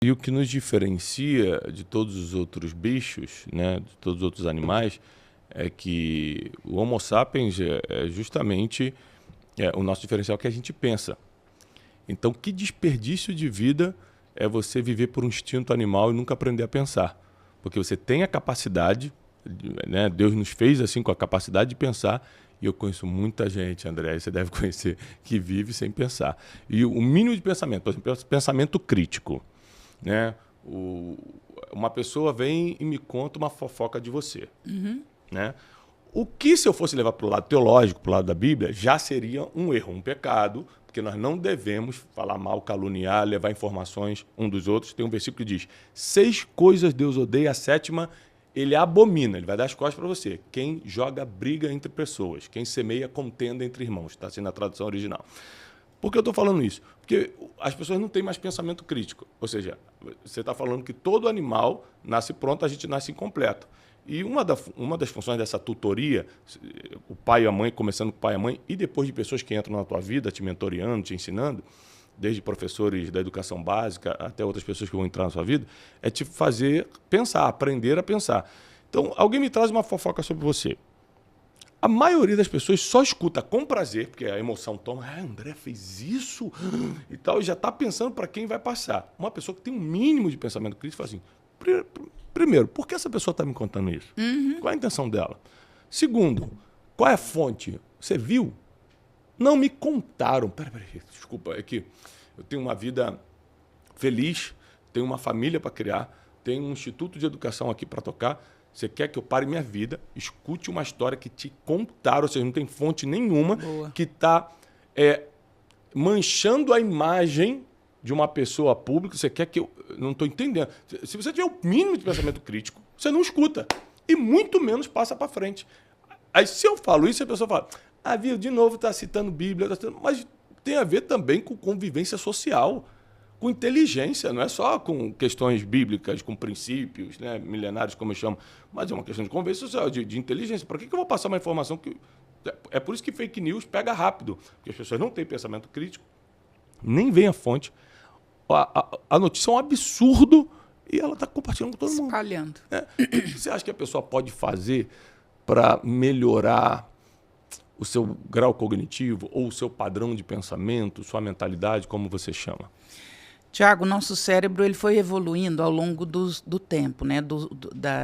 E o que nos diferencia de todos os outros bichos, né, de todos os outros animais, é que o Homo sapiens é justamente o nosso diferencial que a gente pensa. Então, que desperdício de vida é você viver por um instinto animal e nunca aprender a pensar? Porque você tem a capacidade, né, Deus nos fez assim com a capacidade de pensar, e eu conheço muita gente, André, você deve conhecer, que vive sem pensar. E o mínimo de pensamento, por exemplo, pensamento crítico. Né? Uma pessoa vem e me conta uma fofoca de você. Né? O que, se eu fosse levar para o lado teológico, para o lado da Bíblia, já seria um erro, um pecado, porque nós não devemos falar mal, caluniar, levar informações um dos outros. Tem um versículo que diz: 6 coisas Deus odeia, a 7ª ele abomina, ele vai dar as costas para você. Quem joga briga entre pessoas, quem semeia contenda entre irmãos, está assim na tradução original. Por que eu estou falando isso? Porque as pessoas não têm mais pensamento crítico. Ou seja, você está falando que todo animal nasce pronto, a gente nasce incompleto. E uma das funções dessa tutoria, o pai e a mãe, começando com o pai e a mãe, e depois de pessoas que entram na tua vida, te mentoreando, te ensinando, desde professores da educação básica até outras pessoas que vão entrar na sua vida, é te fazer pensar, aprender a pensar. Então, alguém me traz uma fofoca sobre você. A maioria das pessoas só escuta com prazer, porque a emoção toma, André fez isso e tal, e já está pensando para quem vai passar. Uma pessoa que tem um mínimo de pensamento crítico fala assim, primeiro, por que essa pessoa está me contando isso? Qual é a intenção dela? Segundo, qual é a fonte? Você viu? Não, me contaram. Peraí, desculpa, é que eu tenho uma vida feliz, tenho uma família para criar, tenho um instituto de educação aqui para tocar. Você quer que eu pare minha vida, escute uma história que te contaram, ou seja, não tem fonte nenhuma. Boa. Que está manchando a imagem de uma pessoa pública. Você quer que eu... Não estou entendendo. Se você tiver o mínimo de pensamento crítico, você não escuta. E muito menos passa para frente. Aí, se eu falo isso, a pessoa fala, viu, de novo está citando Bíblia, mas tem a ver também com convivência social, com inteligência, não é só com questões bíblicas, com princípios, né, milenários, como eu chamo, mas é uma questão de convivência social, de inteligência. Para que eu vou passar uma informação que... É por isso que fake news pega rápido, porque as pessoas não têm pensamento crítico, nem vem a fonte. A notícia é um absurdo e ela está compartilhando com todo mundo. Espalhando. O que você acha que a pessoa pode fazer para melhorar o seu grau cognitivo ou o seu padrão de pensamento, sua mentalidade, como você chama? Tiago, nosso cérebro ele foi evoluindo ao longo do tempo, né,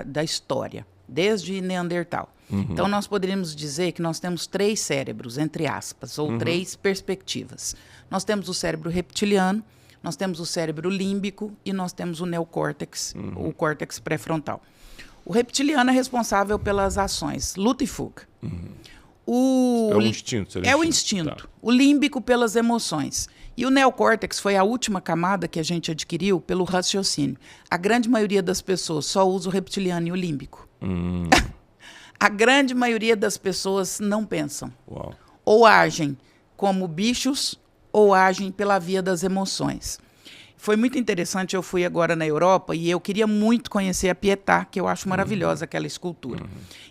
da história, desde Neandertal. Então, nós poderíamos dizer que nós temos 3 cérebros, entre aspas, ou 3 perspectivas. Nós temos o cérebro reptiliano, nós temos o cérebro límbico e nós temos o neocórtex, o córtex pré-frontal. O reptiliano é responsável pelas ações, luta e fuga. É o instinto. É o instinto. Tá. O límbico pelas emoções. E o neocórtex foi a última camada que a gente adquiriu pelo raciocínio. A grande maioria das pessoas só usa o reptiliano e o límbico. A grande maioria das pessoas não pensam. Uau. Ou agem como bichos ou agem pela via das emoções. Foi muito interessante, eu fui agora na Europa e eu queria muito conhecer a Pietà, que eu acho maravilhosa aquela escultura.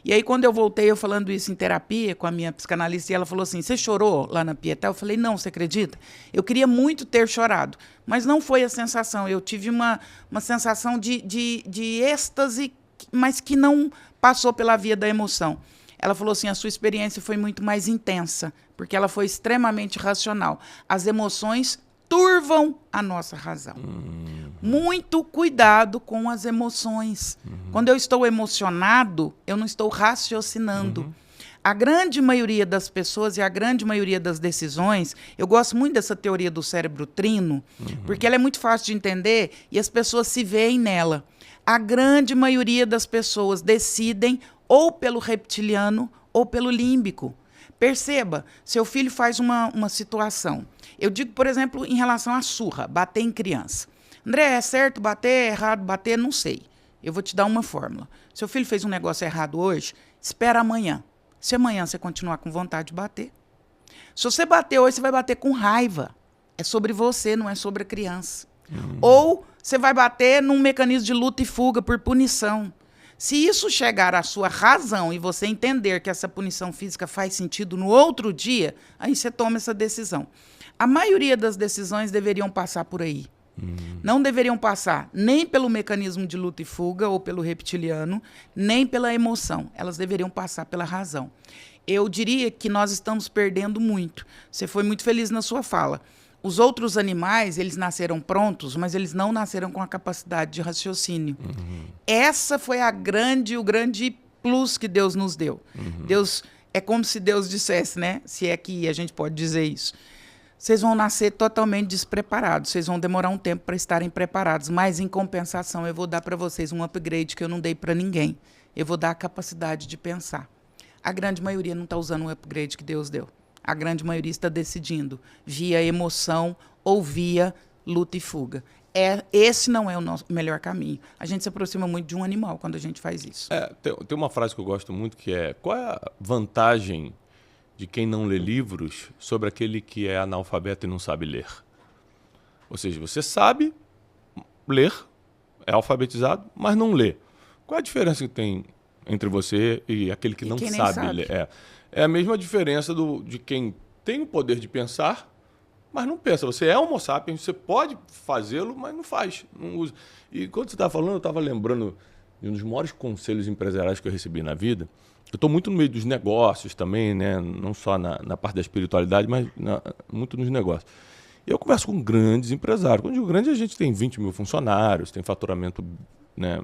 E aí, quando eu voltei, eu falando isso em terapia com a minha psicanalista, e ela falou assim, você chorou lá na Pietà? Eu falei, não, você acredita? Eu queria muito ter chorado, mas não foi a sensação. Eu tive uma sensação de êxtase, mas que não passou pela via da emoção. Ela falou assim, a sua experiência foi muito mais intensa, porque ela foi extremamente racional. As emoções turvam a nossa razão. Muito cuidado com as emoções. Quando eu estou emocionado, eu não estou raciocinando. A grande maioria das pessoas e a grande maioria das decisões, eu gosto muito dessa teoria do cérebro trino, porque ela é muito fácil de entender e as pessoas se veem nela. A grande maioria das pessoas decidem ou pelo reptiliano ou pelo límbico. Perceba, seu filho faz uma situação. Eu digo, por exemplo, em relação à surra, bater em criança. André, é certo bater, é errado bater? Não sei. Eu vou te dar uma fórmula. Seu filho fez um negócio errado hoje, espera amanhã. Se amanhã você continuar com vontade de bater. Se você bater hoje, você vai bater com raiva. É sobre você, não é sobre a criança. Ou você vai bater num mecanismo de luta e fuga por punição. Se isso chegar à sua razão e você entender que essa punição física faz sentido no outro dia, aí você toma essa decisão. A maioria das decisões deveriam passar por aí. Não deveriam passar nem pelo mecanismo de luta e fuga ou pelo reptiliano, nem pela emoção. Elas deveriam passar pela razão. Eu diria que nós estamos perdendo muito. Você foi muito feliz na sua fala. Os outros animais, eles nasceram prontos, mas eles não nasceram com a capacidade de raciocínio. Essa foi o grande plus que Deus nos deu. Deus, é como se Deus dissesse, né? Se é que a gente pode dizer isso. Vocês vão nascer totalmente despreparados, vocês vão demorar um tempo para estarem preparados, mas em compensação eu vou dar para vocês um upgrade que eu não dei para ninguém. Eu vou dar a capacidade de pensar. A grande maioria não está usando o upgrade que Deus deu. A grande maioria está decidindo via emoção ou via luta e fuga. Esse não é o nosso melhor caminho. A gente se aproxima muito de um animal quando a gente faz isso. Tem uma frase que eu gosto muito que é: qual é a vantagem de quem não lê livros sobre aquele que é analfabeto e não sabe ler? Ou seja, você sabe ler, é alfabetizado, mas não lê. Qual é a diferença que tem entre você e aquele que não sabe ler? É a mesma diferença de quem tem o poder de pensar, mas não pensa. Você é homo sapiens, você pode fazê-lo, mas não faz, não usa. E quando você estava falando, eu estava lembrando de um dos maiores conselhos empresariais que eu recebi na vida. Eu estou muito no meio dos negócios também, né? Não só na parte da espiritualidade, mas muito nos negócios. E eu converso com grandes empresários. Quando eu digo grande, a gente tem 20 mil funcionários, tem faturamento, né,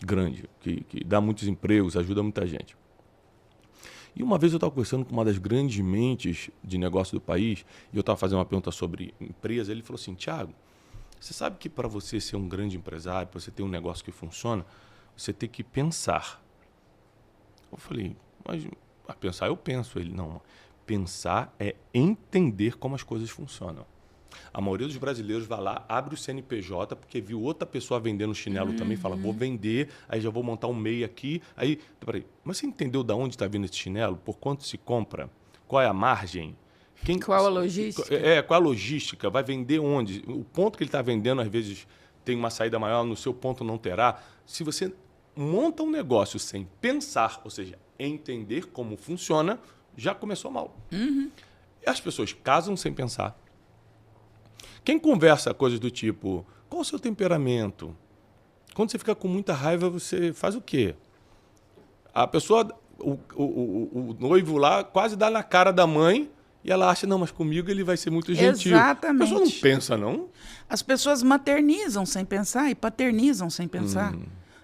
grande, que dá muitos empregos, ajuda muita gente. E uma vez eu estava conversando com uma das grandes mentes de negócio do país, e eu estava fazendo uma pergunta sobre empresa. Ele falou assim: Thiago, você sabe que para você ser um grande empresário, para você ter um negócio que funciona, você tem que pensar. Eu falei: mas pensar eu penso. Ele: não, pensar é entender como as coisas funcionam. A maioria dos brasileiros vai lá, abre o CNPJ, porque viu outra pessoa vendendo chinelo também, fala: vou vender, aí já vou montar um MEI aqui. Aí, peraí, mas você entendeu de onde está vindo esse chinelo? Por quanto se compra? Qual é a margem? Qual a logística? Qual a logística? Vai vender onde? O ponto que ele está vendendo, às vezes, tem uma saída maior, no seu ponto não terá. Se você monta um negócio sem pensar, ou seja, entender como funciona, já começou mal. E as pessoas casam sem pensar. Quem conversa coisas do tipo: qual o seu temperamento? Quando você fica com muita raiva, você faz o quê? A pessoa, o noivo lá, quase dá na cara da mãe e ela acha: não, mas comigo ele vai ser muito gentil. Exatamente. A pessoa não pensa, não? As pessoas maternizam sem pensar e paternizam sem pensar.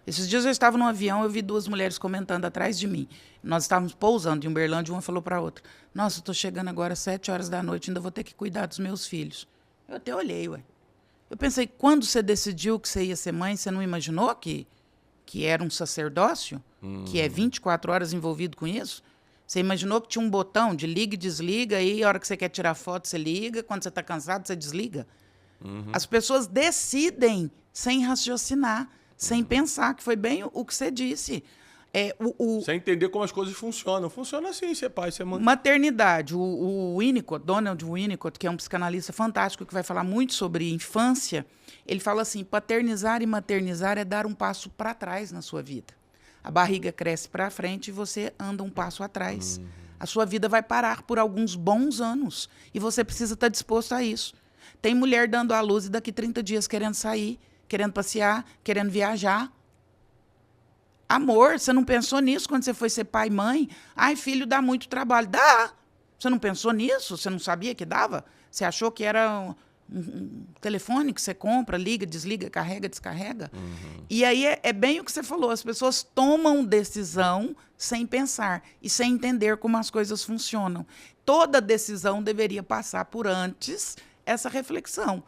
Esses dias eu estava num avião, eu vi duas mulheres comentando atrás de mim. Nós estávamos pousando em Uberlândia, uma falou para a outra: nossa, eu estou chegando agora às 7 horas da noite, ainda vou ter que cuidar dos meus filhos. Eu até olhei, ué. Eu pensei: quando você decidiu que você ia ser mãe, você não imaginou que era um sacerdócio? Que é 24 horas envolvido com isso? Você imaginou que tinha um botão de liga e desliga, aí a hora que você quer tirar foto, você liga, quando você está cansado, você desliga? As pessoas decidem sem raciocinar, sem pensar, que foi bem o que você disse. Sem entender como as coisas funcionam. Funciona assim, ser pai, ser mãe. Maternidade. O Winnicott, Donald Winnicott, que é um psicanalista fantástico, que vai falar muito sobre infância, ele fala assim: paternizar e maternizar é dar um passo para trás na sua vida. A barriga cresce para frente e você anda um passo atrás. A sua vida vai parar por alguns bons anos e você precisa estar disposto a isso. Tem mulher dando à luz e daqui 30 dias querendo sair, querendo passear, querendo viajar. Amor, você não pensou nisso quando você foi ser pai e mãe? Ai, filho, dá muito trabalho. Dá! Você não pensou nisso? Você não sabia que dava? Você achou que era um telefone que você compra, liga, desliga, carrega, descarrega? E aí é bem o que você falou. As pessoas tomam decisão sem pensar e sem entender como as coisas funcionam. Toda decisão deveria passar por antes essa reflexão.